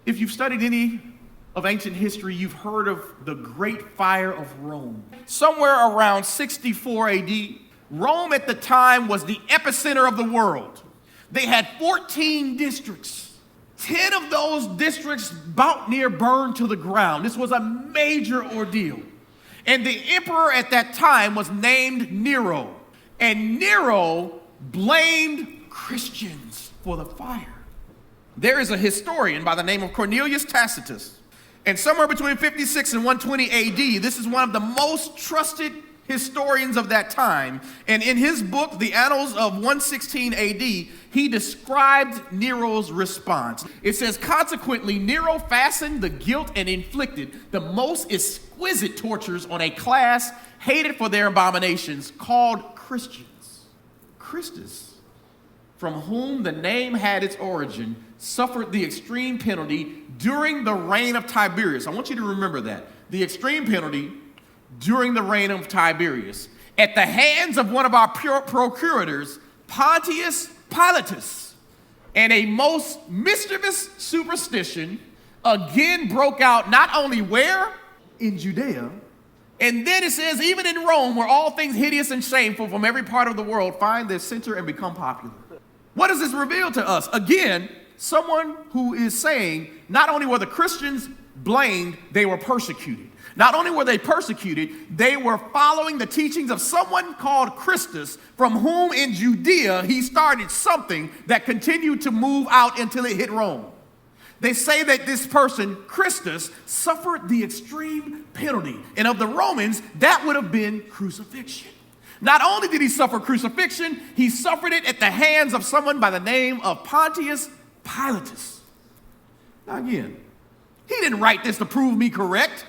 If you've studied any of ancient history, you've heard of the Great Fire of Rome. Somewhere around 64 AD, Rome at the time was the epicenter of the world. They had 14 districts. 10 of those districts about near burned to the ground. This was a major ordeal. And the emperor at that time was named Nero. And Nero blamed Christians for the fire. There is a historian by the name of Cornelius Tacitus. And somewhere between 56 and 120 AD, this is one of the most trusted historians of that time. And in his book, The Annals of 116 AD, he described Nero's response. It says, consequently, Nero fastened the guilt and inflicted the most exquisite tortures on a class hated for their abominations called Christians. Christus, from whom the name had its origin, suffered the extreme penalty during the reign of Tiberius. I want you to remember that. The extreme penalty during the reign of Tiberius, at the hands of one of our procurators, Pontius Pilatus. And a most mischievous superstition again broke out, not only where? In Judea. And then it says, even in Rome, where all things hideous and shameful from every part of the world find their center and become popular. What does this reveal to us? Again, someone who is saying, not only were the Christians blamed, they were persecuted. Not only were they persecuted, they were following the teachings of someone called Christus, from whom in Judea he started something that continued to move out until it hit Rome. They say that this person, Christus, suffered the extreme penalty. And of the Romans, that would have been crucifixion. Not only did he suffer crucifixion, he suffered it at the hands of someone by the name of Pontius Pilatus. Now again, he didn't write this to prove me correct.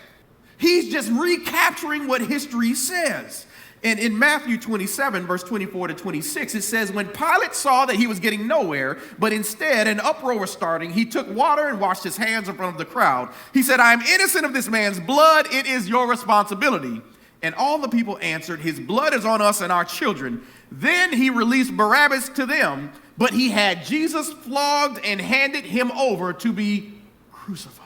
He's just recapturing what history says. And in Matthew 27, verse 24 to 26, it says, when Pilate saw that he was getting nowhere, but instead an uproar was starting, he took water and washed his hands in front of the crowd. He said, I am innocent of this man's blood. It is your responsibility. And all the people answered, his blood is on us and our children. Then he released Barabbas to them, but he had Jesus flogged and handed him over to be crucified.